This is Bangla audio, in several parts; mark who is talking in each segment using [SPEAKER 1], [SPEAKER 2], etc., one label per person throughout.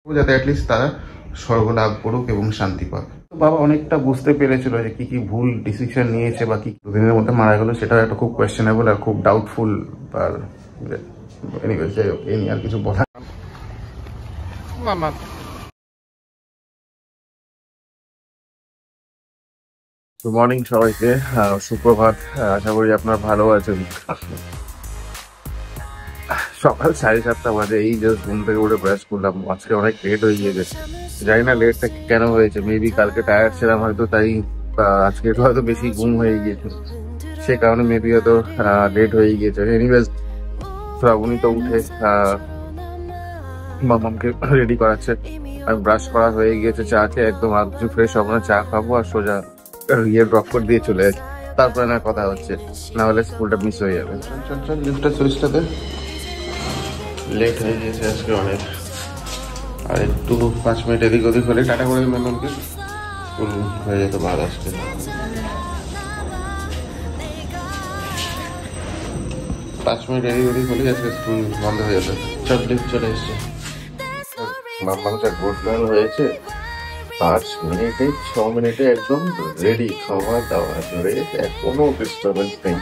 [SPEAKER 1] যাতে অ্যাটলিস্ট তারা স্বর্গ লাভ করুক এবং শান্তি পাক। বাবা অনেকটা বুঝতে পেরেছিল যে কি কি ভুল ডিসিশন নিয়েছে বা কি দুদিনের মধ্যে মারা গেল, সেটা একটা খুব কোয়েশ্চেনেবল আর খুব ডাউটফুল। আর এনিওয়েজ যাই হোক, এই নিয়ে আর কিছু বলার। গুড মর্নিং সবাইকে, সুপ্রভাত। আশা করি আপনারা ভালো আছেন। সকাল 7:30 বাজে, এই জাস্ট ঘুম থেকে উঠে ব্রাশ করলাম। আজকে অনেক লেট হয়ে গিয়েছে, জানি না লেটটা কেন হয়েছে। মেবি কালকে টায়ার্ড ছিলাম হয়তো, তাই আজকে একটু হয়তো বেশি ঘুম হয়ে গিয়েছে, সে কারণে মেবি হয়তো লেট হয়ে গিয়েছে। এনিওয়েজ শ্রাবণী তো উঠে মামামকে রেডি করাচ্ছে। আমি ব্রাশ করা হয়ে গিয়েছে, চা খেয়ে একদম আজকে ফ্রেশ হবো না, চা খাবো আর সোজা ইয়ে ড্রপ করে দিয়ে চলে যাচ্ছি। তারপরে না কথা হচ্ছে, না হলে স্কুলটা মিস হয়ে যাবে। চল চল লিফটটা সুইচটাতে, লেট হয়ে গিয়েছে আজকে অনেক। আর একটু 5 মিনিট এদিক ওদিক হলে টাটা করে ম্যামকে স্কুল হয়ে যেত ভালো। আজকে 5 মিনিট এদিক ওদিক হলে আজকে স্কুল বন্ধ হয়ে যেত। চল লিফট চলে এসছে, মাম্মাটা গুড গার্ল হয়েছে। 5 মিনিটে 6 মিনিটে একদম রেডি, খাওয়া দাওয়া ধরে কোনো ডিস্টার্বেন্স নেই।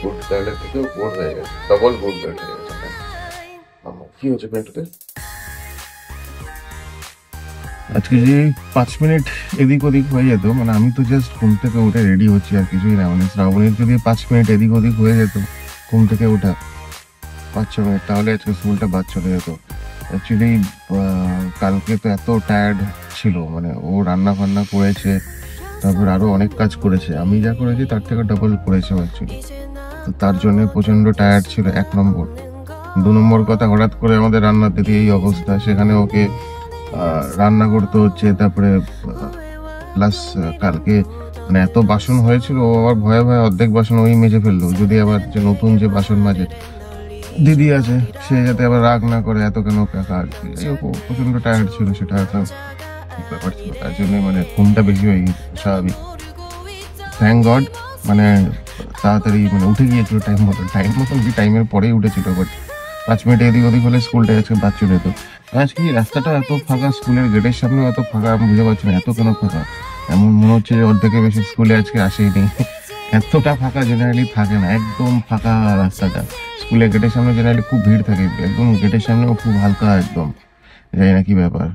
[SPEAKER 1] গুড গার্লের থেকেও গুড হয়ে গেছে, ডবল গুড গার্ল হয়ে গেছে। কি হচ্ছে পেটে আজকে যে 5 মিনিট এদিক ওদিক হয়ে যেত, মানে আমি তো জাস্ট ঘুম থেকে উঠে রেডি হচ্ছি আর কিছুই না। মানে শ্রাবণীর যদি 5 মিনিট এদিক ওদিক হয়ে যেত ঘুম থেকে ওঠা 5-6 মিনিট, তাহলে আজকে স্কুলটা বাদ চলে যেত। অ্যাকচুয়ালি কালকে তো এত টায়ার্ড ছিল, মানে ও রান্না ফান্না করেছে, তারপর আরো অনেক কাজ করেছে। আমি যা করেছি তার থেকে ডবল করেছে অ্যাকচুয়ালি। তো তার জন্য প্রচন্ড টায়ার্ড ছিল, 1 নম্বর। 2 নম্বর কথা, হঠাৎ করে আমাদের রান্নার দিকে এই অবস্থা, সেখানে ওকে রান্না করতে হচ্ছে। তারপরে প্লাস কালকে মানে এত বাসন হয়েছিল, ও আবার ভয়ে ভয়ে অর্ধেক বাসন ওই মেজে ফেললো। যদি আবার যে নতুন যে বাসন মাজে দিদি আছে, সে যাতে আবার রাগ না করে এত কেন কাকা আর কি। প্রচন্ড টায়ার্ড ছিল, সেটা একটা ব্যাপার ছিল। তার জন্য মানে ঘুমটা বেশি হয়ে গেছে, স্বাভাবিক। থ্যাংক গড মানে তাড়াতাড়ি মানে উঠে গিয়েছিল টাইম মতন কি টাইমের পরেই উঠেছিল। বাট 5 মিনিট এদিক ওদিক হলে স্কুলটা আজকে বাদ চলে যেত। আজকে রাস্তাটা এত ফাঁকা, স্কুলের গেটের সামনে এত ফাঁকা, আমি বুঝতে পারছি না এত কেন ফাঁকা। এমন মনে হচ্ছে যে অর্ধেকের বেশি স্কুলে আজকে আসেইনি। এতটা ফাঁকা জেনারেলি থাকে না, একদম ফাঁকা রাস্তাটা। স্কুলের গেটের সামনে জেনারেলি খুব ভিড় থাকে, একদম গেটের সামনেও খুব হালকা, একদম জানি না কি ব্যাপার।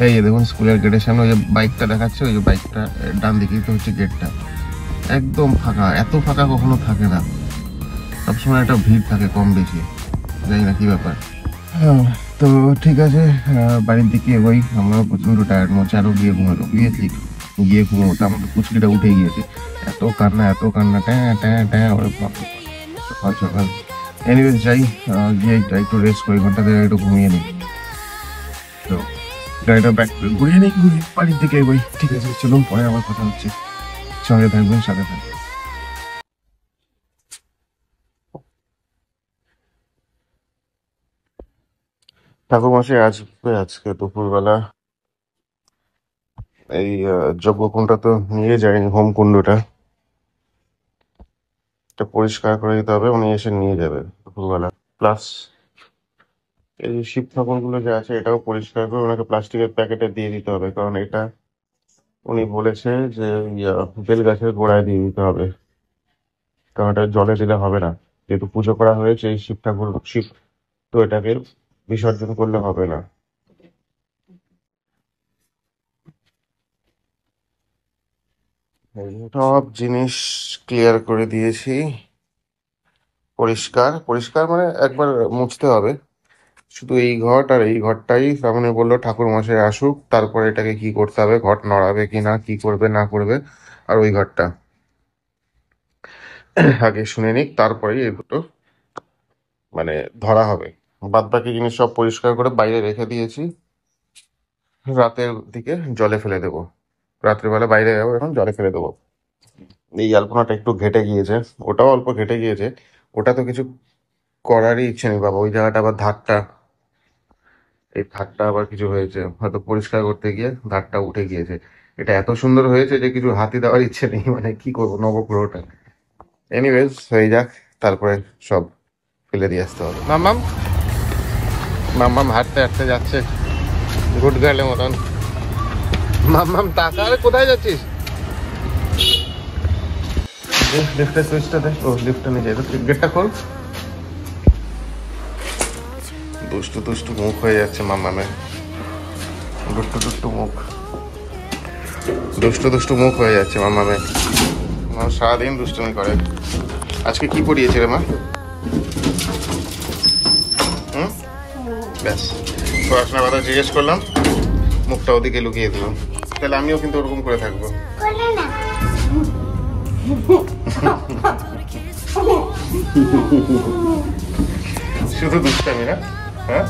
[SPEAKER 1] এই যে দেখুন স্কুলের গেটের সামনে ওই যে বাইকটা দেখাচ্ছে, ওই যে বাইকটা ডান দিকেই তো হচ্ছে গেটটা। একদম ফাঁকা, এত ফাঁকা কখনো থাকে না, সবসময় একটা ভিড় থাকে কম বেশি, জানি না কি ব্যাপার। তো ঠিক আছে, বাড়ির দিকে এগোই। আমরা প্রচন্ড টায়ার্ড, মনে আরো গিয়ে ঘুমালো, গিয়ে ঘুমোতো। আমাদের পুচকিটা উঠে গিয়েছে, এত কান্না ট্যাঁ ট্যাঁ ট্যাঁ। সকাল সকাল এনিওয়েজ যাই, গিয়ে একটু রেস্ট করি, ঘন্টা থেকে একটু ঘুমিয়ে নিই। তো গাড়িটা ব্যাক ঘুরিয়ে নিই, বাড়ির দিকে এগোই। ঠিক আছে চলুন, পরে আবার কথা হচ্ছে। সঙ্গে থাকবেন, সাথে থাকবেন। ঠাকুরমশাই আসবে আজকে দুপুরবেলা। এই যজ্ঞকুণ্ডটা তো নিয়ে যায়নি, হোমকুণ্ডটা এটা পরিষ্কার করে দিতে হবে, উনি এসে নিয়ে যাবে দুপুরবেলা। প্লাস এই যে শিব ঠাকুরগুলো যে আছে, এটাও পরিষ্কার করে ওনাকে প্লাস্টিকের প্যাকেটে দিয়ে দিতে হবে, কারণ এটা উনি বলেছে যে বেল গাছের গোড়ায় দিয়ে দিতে হবে, কারণ এটা জলে দিলে হবে না। যেহেতু পুজো করা হয়েছে এই শিব ঠাকুর, শিব, তো এটাকে বিসর্জন করলে হবে না। সব জিনিস ক্লিয়ার করে দিয়েছি, পরিষ্কার পরিষ্কার মানে একবার মুছতে হবে। শুধু এই ঘট আর এই ঘরটাই সামনে বললো ঠাকুর মশাই আসুক, তারপরে এটাকে কি করতে হবে, ঘট নড়াবে কি না, কি করবে না করবে। আর ওই ঘরটা আগে শুনে নিক, তারপরেই এই দুটো মানে ধরা হবে। বাদ বাকি জিনিস সব পরিষ্কার করে বাইরে রেখে দিয়েছি, রাতের দিকে জলে ফেলে দেবো। রাত্রিবেলা বাইরে যাবো, এখন জলে ফেলে দেবো। এই আলপনাটা একটু ঘেটে গিয়েছে, ওটাও অল্প ঘেটে গিয়েছে। ওটা তো কিছু করারই ইচ্ছে নেই বাবা, ওই জায়গাটা আবার ধারটা, এই ধারটা আবার কিছু হয়েছে হয়তো, পরিষ্কার করতে গিয়ে ধারটা উঠে গিয়েছে। এটা এত সুন্দর হয়েছে যে কিছু হাতি দেওয়ার ইচ্ছে নেই, মানে কি করবো নবগ্রহটা। এনিওয়েজ হয়ে যাক, তারপরে সব ফেলে দিয়ে আসতে হবে। মামাম মাম্মাম হাঁটতে হাঁটতে যাচ্ছে গুড গার্লের মতন। মাম্মাম টাকা, কোথায় যাচ্ছিস? লিফটের সুইচটা দে। ও লিফটটা নিয়ে যাই, গেটটা খোল। দুষ্টু দুষ্টু মুখ হয়ে যাচ্ছে মাম্মামের, দুষ্টু দুষ্টু মুখ, দুষ্টু দুষ্টু মুখ হয়ে যাচ্ছে মাম্মামের। সারাদিন দুষ্টুমি করে। আজকে কি পড়িয়েছে রে মা? ব্যাস, পড়াশোনার কথা জিজ্ঞেস করলাম, মুখটা ওদিকে লুকিয়ে দিল। তাহলে আমিও কিন্তু ওরকম করে থাকবো। শুধু দুষ্টামি না? হ্যাঁ,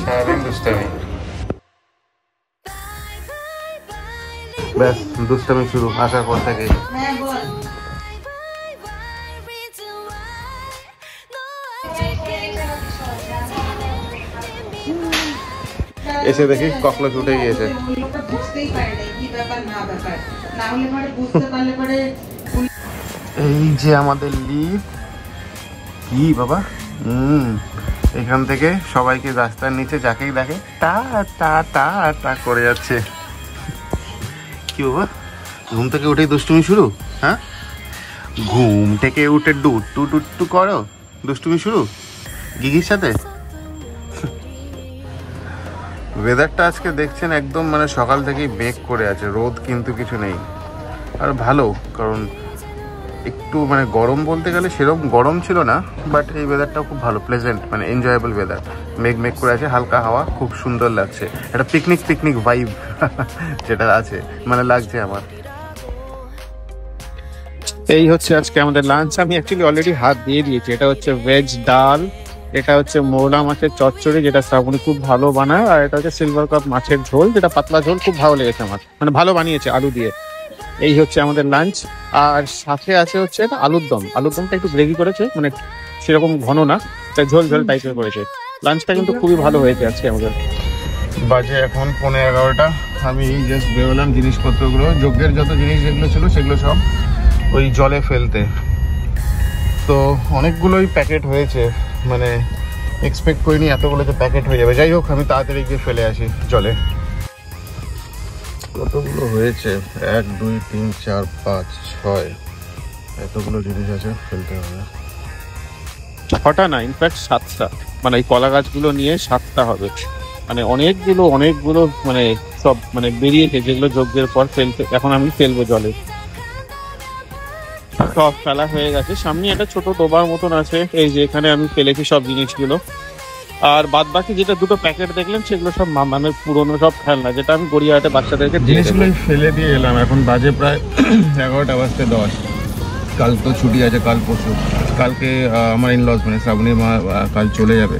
[SPEAKER 1] সারাদিন দুষ্টামি। ব্যাস দুষ্টামি শুরু আসার পর থেকে। এসে দেখি ককরোচ উঠে গিয়েছে। এই যে আমাদের লিফট। কি বাবা, এখান থেকে সবাইকে রাস্তার নিচে যাকেই দেখে টা টা টা টা করে যাচ্ছে। কি বাবা, ঘুম থেকে উঠেই দুষ্টুমি শুরু? হ্যাঁ, ঘুম থেকে উঠে ডুট্টু টুট্টু করো, দুষ্টুমি শুরু গিগির সাথে। ওয়েদারটা আজকে দেখছেন একদম মানে সকাল থেকেই বেক করে আছে, রোদ কিন্তু কিছু নেই। আর ভালো, কারণ একটু মানে গরম বলতে গেলে সেরকম গরম ছিল না, বাট এই ওয়েদারটাও খুব ভালো, প্লেজেন্ট, মানে এনজয়েবল ওয়েদার। মেঘ মেঘ করে আছে, হালকা হাওয়া, খুব সুন্দর লাগছে। একটা পিকনিক পিকনিক ভাইব যেটা আছে মানে লাগছে আমার। এই হচ্ছে আজকে আমাদের লাঞ্চ। আমি অ্যাকচুয়ালি অলরেডি হাত দিয়ে দিয়েছি। এটা হচ্ছে ভেজ ডাল, এটা হচ্ছে মৌলা মাছের চচ্চড়ি যেটা শ্রাবণী খুব ভালো বানায়, আর এটা হচ্ছে সিলভার কাপ মাছের ঝোল, যেটা পাতলা ঝোল, খুব ভালো লেগেছে আমার, মানে ভালো বানিয়েছে আলু দিয়ে। এই হচ্ছে আমাদের লাঞ্চ। আর সাথে আছে হচ্ছে এটা আলুর দম। আলুর দমটা একটু গ্রেভি করেছে, মানে সেরকম ঘন না, তাই ঝোল ঝোল টাইপের করেছে। লাঞ্চটা কিন্তু খুবই ভালো হয়েছে আজকে আমাদের। বাজে এখন 11:15। আমি জাস্ট বেরোলাম জিনিসপত্রগুলো, যজ্ঞের যত জিনিস যেগুলো ছিল সেগুলো সব ওই জলে ফেলতে। তো অনেকগুলোই প্যাকেট হয়েছে, মানে এক্সপেক্ট করিনি এতগুলো যে প্যাকেট হয়ে যাবে। যাই হোক, আমি তাড়াতাড়ি গিয়ে ফেলে আসি জলে। কতগুলো হয়েছে? 1 2 3 4 5 6, এতগুলো জিনিস আছে, ফেলতে হবে। 6টা না, ইনফ্যাক্ট 7টা, মানে এই কলা গাছগুলো নিয়ে 7টা হবে। মানে অনেকগুলো মানে সব মানে বেরিয়েছে, যেগুলো যজ্ঞের পর ফেলতে, এখন আমি ফেলবো জলে। সব ফেলা হয়ে গেছে। সামনে একটা ছোট ডোবার মতন আছে, এই যে এখানে আমি ফেলেছি সব জিনিসগুলো। আর বাদ বাকি যেটা দুটো প্যাকেট দেখলেন সেগুলো সব মামামের পুরনো সব খেলনা, যেটা আমি গড়িয়াহাটে বাচ্চাদেরকে জিনিসগুলো ফেলে দিয়ে এলাম। এখন বাজে প্রায় 11টা বাজতে 10। কাল তো ছুটি আছে, কাল পরশু। কালকে আমার ইনলস মানে শ্রাবণীর মা কাল চলে যাবে।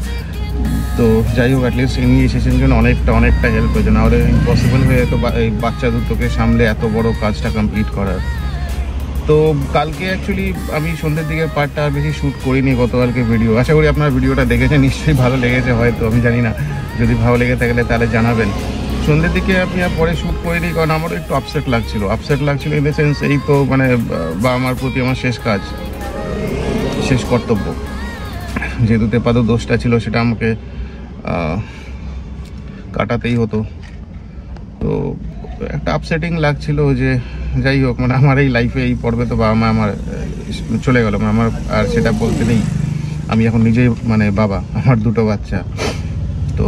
[SPEAKER 1] তো যাই হোক, অ্যাটলিস্ট ইনিশিয়েশনের জন্য অনেকটা হেল্প হয়েছে, না হলে ইম্পসিবল হয়ে যেত এই বাচ্চা দুটোকে সামলে এত বড় কাজটা কমপ্লিট করার। তো কালকে অ্যাকচুয়ালি আমি সন্ধ্যের দিকে পার্টটা আর বেশি শ্যুট করিনি, গতকালকে ভিডিও। আশা করি আপনার ভিডিওটা দেখেছেন, নিশ্চয়ই ভালো লেগেছে হয়তো, আমি জানি না। যদি ভালো লেগে থাকলে তাহলে জানাবেন। সন্ধ্যের দিকে আমি আর পরে শ্যুট করিনি, কারণ আমারও একটু আপসেট লাগছিল ইন দ্য সেন্স, এই তো মানে বা আমার প্রতি আমার শেষ কাজ, শেষ কর্তব্য, যেহেতু তেপাদো দোষটা ছিল সেটা আমাকে কাটাতেই হতো। তো একটা আপসেটিং লাগছিল যে যাই হোক, মানে আমার এই লাইফে এই পর্বে তো বাবা মা আমার চলে গেল, আমার আর সেটা বলতে নেই। আমি এখন নিজেই মানে বাবা, আমার দুটো বাচ্চা। তো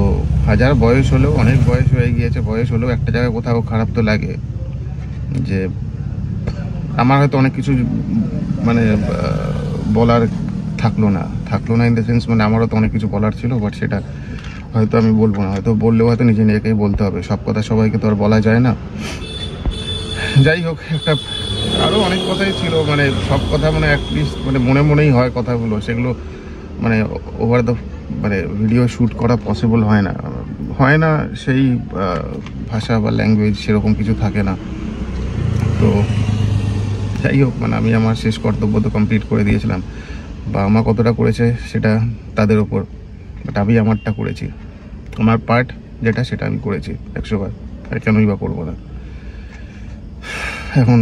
[SPEAKER 1] হাজার বয়স হলেও, অনেক বয়স হয়ে গিয়েছে, বয়স হলেও একটা জায়গায় কোথাও খারাপ তো লাগে যে আমার হয়তো অনেক কিছু মানে বলার থাকলো না ইন দ্য সেন্স, মানে আমারও তো অনেক কিছু বলার ছিল, বাট সেটা হয়তো আমি বলবো না, হয়তো বললেও হয়তো নিজেকেই বলতে হবে। সব কথা সবাইকে তো আর বলা যায় না। যাই হোক, একটা আরও অনেক কথাই ছিল, মানে সব কথা মানে অ্যাটলিস্ট মানে মনেই হয় কথাগুলো, সেগুলো মানে ওভার দ্য মানে ভিডিও শ্যুট করা পসিবল হয় না, সেই ভাষা বা ল্যাঙ্গুয়েজ সেরকম কিছু থাকে না। তো যাই হোক, মানে আমি আমার শেষ কর্তব্য তো কমপ্লিট করে দিয়েছিলাম। বাবা মা কতটা করেছে সেটা তাদের ওপর, বাট আমি আমারটা করেছি, আমার পার্ট যেটা সেটা আমি করেছি 100 বার, আর কেনই বা করবো না। এখন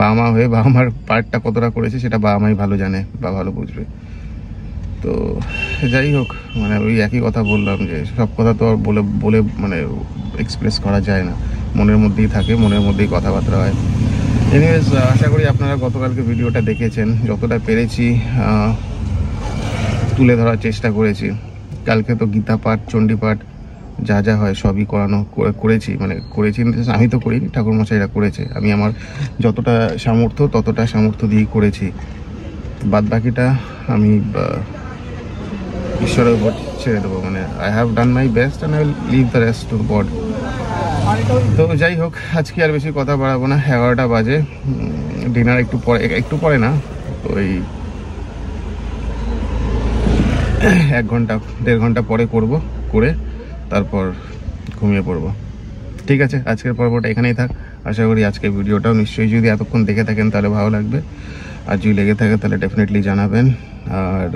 [SPEAKER 1] বাবা মা হয়ে বাবা মার পার্টটা কতটা করেছে সেটা বাবা মাই ভালো জানে বা ভালো বুঝবে। তো যাই হোক, মানে ওই একই কথা বললাম যে সব কথা তো আর বলে বলে মানে এক্সপ্রেস করা যায় না, মনের মধ্যেই থাকে, মনের মধ্যেই কথাবার্তা হয়। এনিওয়েজ, আশা করি আপনারা গতকালকে ভিডিওটা দেখেছেন, যতটা পেরেছি তুলে ধরার চেষ্টা করেছি। কালকে তো গীতা পাঠ, চণ্ডী পাঠ যা যা হয় সবই করেছি, মানে করেছি, আমি তো করিনি, ঠাকুরমশাইরা করেছে। আমি আমার যতটা ততটা সামর্থ্য দিয়েই করেছি। বাদ বাকিটা আমি ঈশ্বরের উপর ছেড়ে দেবো। মানে I have done my best and I will leave the rest to God. তো যাই হোক, আজকে আর বেশি কথা বাড়াবো না, 11টা বাজে। ডিনার একটু পরে না, ওই 1-1.5 ঘন্টা পরে করে তারপর ঘুমিয়ে পড়বো। ঠিক আছে, আজকের পর্বটা এখানেই থাক। আশা করি আজকের ভিডিওটাও নিশ্চয়ই যদি এতক্ষণ দেখে থাকেন তাহলে ভালো লাগবে, আর যদি লেগে থাকে তাহলে ডেফিনেটলি জানাবেন। আর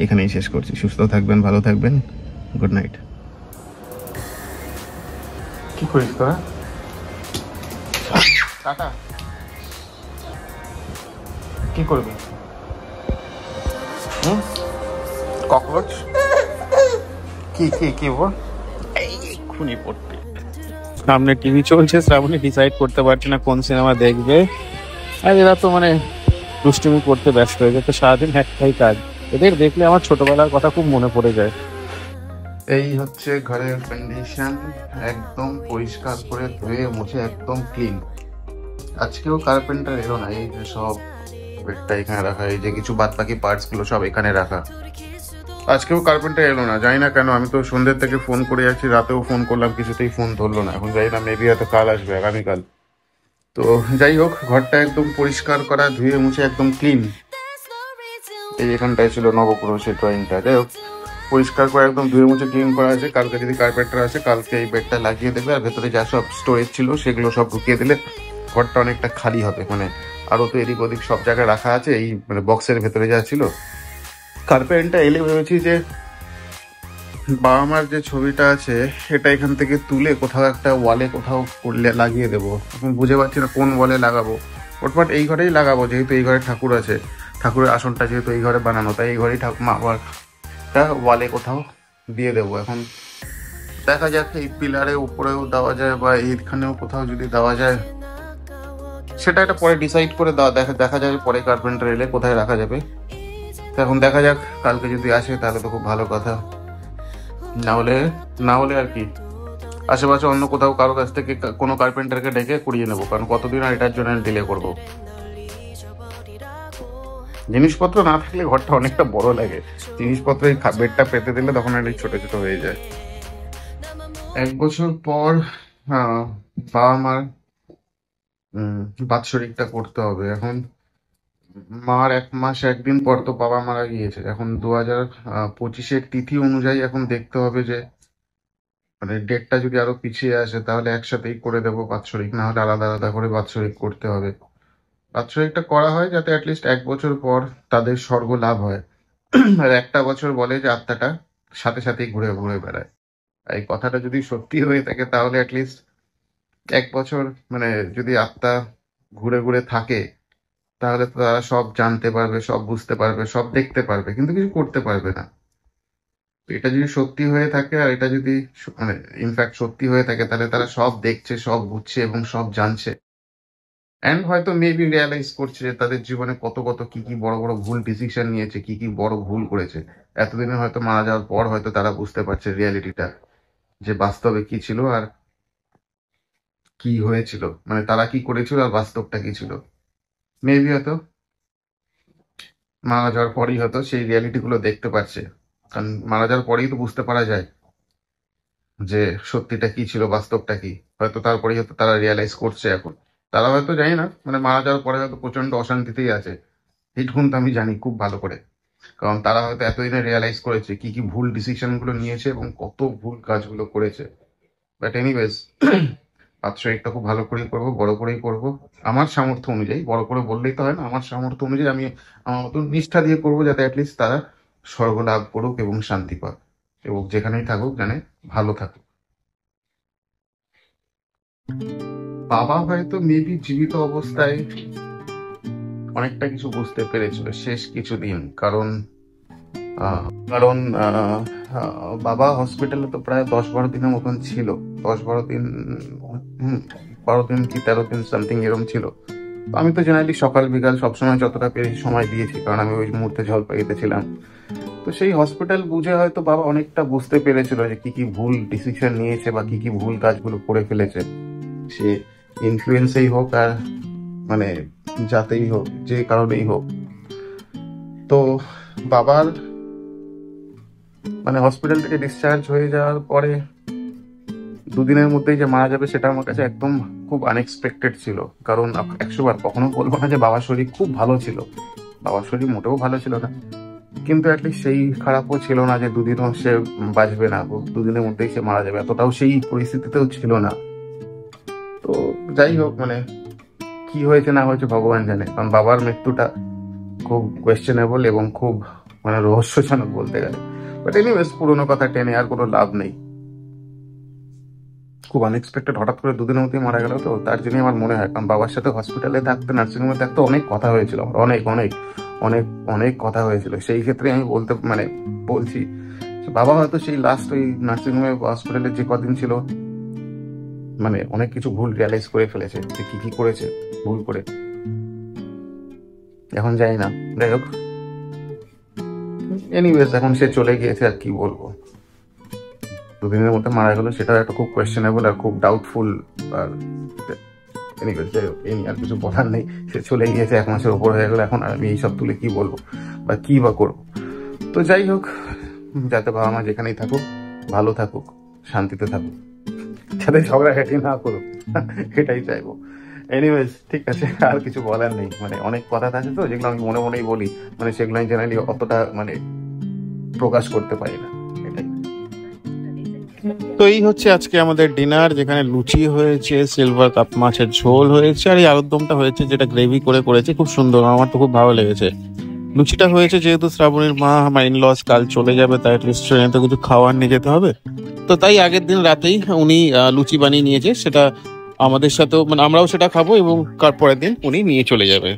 [SPEAKER 1] এখানেই শেষ করছি। সুস্থ থাকবেন, ভালো থাকবেন, গুড নাইট। কি করিস তোরা? টাটা। কি করবি? ককরোচ? কি বল? খুনি পড়তে সামনে টিভি চলছে, শ্রাবণী ডিসাইড করতে পারছে না কোন সিনেমা দেখবে। আর এরা তো মানে দুষ্টুমি করতে ব্যস্ত হয়ে যায়, তো সারাদিন একটাই কাজ। এদের দেখলে আমার ছোটবেলার কথা খুব মনে পড়ে যায়। এই হচ্ছে ঘরের কন্ডিশন, একদম পরিষ্কার করে ধুয়ে মুছে একদম ক্লিন। আজকেও কার্পেন্টার এলো না, এই যে সব বেডটা এখানে রাখা, এই যে কিছু বাদ বাকি পার্টস গুলো সব এখানে রাখা। আজকেও কার্পেন্টার এলো না, জানি না কেন। আমি তো সন্ধ্যের থেকে ফোন করে যাচ্ছি, রাতেও ফোন করলাম, কিছুতেই ফোন ধরলো না। এখন জানি না, মেবি হয়তো কাল আসবে, আগামীকাল। তো যাই হোক, ঘরটা একদম পরিষ্কার করা, ধুয়ে মুছে একদম ক্লিন। এই এখানটায় ছিল নবপুরুষের ড্রয়িংটা। যাই হোক, পরিষ্কার করে একদম ধুয়ে মুছে ক্লিন করা আছে। কালকে যদি কার্পেন্টার আসে, কালকে এই বেডটা লাগিয়ে দেবে, আর ভেতরে যা সব স্টোরেজ ছিল সেগুলো সব ঢুকিয়ে দিলে ঘরটা অনেকটা খালি হবে। মানে আরও তো এদিক ওদিক সব জায়গায় রাখা আছে, এই মানে বক্সের ভেতরে যা ছিল। কার্পেন্টার এলে ভেবেছি যে বাবা মার যে ছবিটা আছে এটা এখান থেকে তুলে কোথাও একটা ওয়ালে কোথাও করলে লাগিয়ে দেবো। এখন বুঝে পাচ্ছি না কোন ওয়ালে লাগাবো। বাট এই ঘরেই লাগাবো, যেহেতু এই ঘরে ঠাকুর আছে, ঠাকুরের আসনটা যেহেতু এই ঘরে বানানো, তাই এই ঘরেই মা বাবারটা ওয়ালে কোথাও দিয়ে দেবো। এখন দেখা যাক, এই পিলারের উপরেও দেওয়া যায় বা এইখানেও কোথাও যদি দেওয়া যায়, সেটা একটা পরে ডিসাইড করে দেখা যাবে পরে কার্পেন্টার এলে কোথায় রাখা যাবে। এখন দেখা যাক, কালকে যদি আসে তাহলে তো খুব ভালো কথা। না হলে আর কি, আশেপাশে অন্য কোথাও কারো কাছ থেকে কোনো কার্পেন্টারকে ডেকে করিয়ে নেবো। কারণ কতদিন আর এটার জন্য ডিলে করবো। জিনিসপত্র না থাকলে ঘরটা অনেকটা বড় লাগে, জিনিসপত্র এই বেডটা পেতে দিলে তখন আর ছোট ছোট হয়ে যায়। 1 বছর পর বাবা মার বাৎসরিকটা করতে হবে। এখন মার 1 মাস 1 দিন পর তো বাবা মারা গিয়েছে। এখন 2025-এর তিথি অনুযায়ী এখন দেখতে হবে যে মানে ডেটটা যদি আরো পিছিয়ে আসে তাহলে একসাথেই করে দেবো বাৎসরিক, না হলে আলাদা আলাদা করে বাৎসরিক করতে হবে। বাৎসরিকটা করা হয় যাতে অ্যাটলিস্ট 1 বছর পর তাদের স্বর্গ লাভ হয়। আর 1টা বছর বলে যে আত্মাটা সাথে সাথেই ঘুরে ঘুরে বেড়ায়। এই কথাটা যদি সত্যি হয়ে থাকে তাহলে অ্যাটলিস্ট 1 বছর মানে যদি আত্মা ঘুরে ঘুরে থাকে তাহলে তো তারা সব জানতে পারবে, সব বুঝতে পারবে, সব দেখতে পারবে, কিন্তু কিছু করতে পারবে না। এটা যদি সত্যি হয়ে থাকে, আর এটা যদি মানে ইনফ্যাক্ট সত্যি হয়ে থাকে, তাহলে তারা সব দেখছে, সব বুঝছে এবং সব জানছে। অ্যান্ড হয়তো মেবি রিয়ালাইজ করছে যে তাদের জীবনে কত কত কি কি বড় বড় ভুল ডিসিশন নিয়েছে, কি কি বড় ভুল করেছে। এতদিনে হয়তো মারা যাওয়ার পর হয়তো তারা বুঝতে পারছে রিয়ালিটিটা, যে বাস্তবে কি ছিল আর কি হয়েছিল, মানে তারা কি করেছিল আর বাস্তবটা কি ছিল। মেবি হয়তো মারা যাওয়ার পরেই হয়তো সেই রিয়ালিটি গুলো দেখতে পাচ্ছে। কারণ মারা যাওয়ার পরেই তো বুঝতে পারা যায় যে সত্যিটা কি ছিল, বাস্তবটা কি। হয়তো তারপরেই হয়তো তারা রিয়ালাইজ করছে। এখন তারা হয়তো, জানি না, মানে মারা যাওয়ার পরে হয়তো প্রচন্ড অশান্তিতেই আছে, এইটুকুন তো আমি জানি খুব ভালো করে। কারণ তারা হয়তো এতদিনে রিয়ালাইজ করেছে কি কি ভুল ডিসিশন গুলো নিয়েছে এবং কত ভুল কাজগুলো করেছে। বাট এনিওয়েজ, বাৎসরিকটা খুব ভালো করেই করবো, বড় করেই করবো, আমার সামর্থ্য অনুযায়ী। বড় করে বললেই তো হয় না, আমার সামর্থ্য অনুযায়ী আমি আমার মতন নিষ্ঠা দিয়ে করবো, যাতে অ্যাটলিস্ট তারা স্বর্গ লাভ করুক এবং শান্তি পাক, এবং যেখানেই থাকুক জানে ভালো থাকুক। বাবা হয়তো মেবি জীবিত অবস্থায়
[SPEAKER 2] অনেকটা কিছু বুঝতে পেরেছিল শেষ কিছুদিন। কারণ কারণ বাবা হসপিটালে তো প্রায় 10-12 দিনের মতন ছিল। 10-12 দিন, 12 দিন কি 13 দিন সামথিং এরকম ছিল। তো আমি তো জেনারেলি সকাল বিকাল সবসময় যতটা পেরেছি সময় দিয়েছি, কারণ আমি ওই মুহূর্তে জলপাইগুড়িতে ছিলাম। তো সেই হসপিটাল বুঝে হয়তো বাবা অনেকটা বুঝতে পেরেছিল যে কি কি ভুল ডিসিশন নিয়েছে বা কি কি ভুল কাজগুলো করে ফেলেছে। সে ইনফ্লুয়েন্সেই হোক আর মানে যাতেই হোক, যে কারণেই হোক। তো বাবার মানে হসপিটাল থেকে ডিসচার্জ হয়ে যাওয়ার পরে 2 দিনের মধ্যেই যে মারা যাবে সেটা আমার কাছে একদম খুব আনএক্সপেক্টেড ছিল। কারণ 100 বার কখনো বলবো না যে বাবার শরীর খুব ভালো ছিল, বাবার শরীর মোটেও ভালো ছিল না, কিন্তু অ্যাটলিস্ট সেই খারাপও ছিল না যে 2 দিনও সে বাঁচবে না, 2 দিনের মধ্যেই সে মারা যাবে, এতটাও সেই পরিস্থিতিতেও ছিল না। তো যাই হোক, মানে কি হয়েছে না হয়েছে ভগবান জানে। কারণ বাবার মৃত্যুটা খুব কোয়েশ্চেনেবল এবং খুব মানে রহস্যজনক বলতে গেলে। বাট এনিওয়েজ, পুরোনো কথা টেনে আর কোনো লাভ নেই। খুব আনএক্সপেক্টেড, হঠাৎ করে 2 দিনের মধ্যেই মারা গেল। তো তার জন্যই আমার মনে হয়, কারণ বাবার সাথে হসপিটালে থাকতে, নার্সিংহোমে থাকতে অনেক কথা হয়েছিল আমার, অনেক অনেক অনেক অনেক কথা হয়েছিল। সেই ক্ষেত্রে আমি বলছি বাবা হয়তো সেই লাস্ট ওই নার্সিংহোমে হসপিটালে যে কদিন ছিল, মানে অনেক কিছু ভুল রিয়ালাইজ করে ফেলেছে যে কি কি করেছে ভুল করে। এখন যাই না, যাই হোক, এনিওয়েজ এখন সে চলে গিয়েছে, আর কি বলবো। 2 দিনের মধ্যে মারা গেল, সেটা একটা খুব কোয়েশ্চেনেবল আর খুব ডাউটফুল। আর এনিওয়েজ যাই হোক, এই আর কিছু বলার নেই। সে চলে গিয়েছে, 1 মাসের উপর হয়ে গেল। এখন আমি এইসব তুলে কি বলবো বা কি বা করবো? তো যাই হোক, যাতে বাবা মা যেখানেই থাকুক ভালো থাকুক, শান্তিতে থাকুক, যাতে ঝগড়াঝাটি না করুক, এটাই চাইবো। এনিওয়েজ ঠিক আছে, আর কিছু বলার নেই। মানে অনেক কথা আছে তো, যেগুলো আমি মনে মনেই বলি, মানে সেগুলো আমি জেনারেলি অতটা মানে প্রকাশ করতে পারি না, এটাই। তো এই হচ্ছে আজকে আমাদের ডিনার, যেখানে লুচি হয়েছে, সিলভার কাপ মাছের ঝোল হয়েছে, আর এই আলুর দমটা হয়েছে, যেটা গ্রেভি করে করেছে, খুব সুন্দর, আমার তো খুব ভালো লেগেছে। লুচিটা হয়েছে যেহেতু শ্রাবণীর মা আমার ইনলস কাল চলে যাবে, তাই অ্যাটলিস্ট ট্রেনে তো কিছু খাওয়ার নিয়ে যেতে হবে। তো তাই আগের দিন রাতেই উনি লুচি বানিয়ে নিয়েছে, সেটা আমাদের সাথেও, মানে আমরাও সেটা খাবো এবং পরের দিন উনি নিয়ে চলে যাবে।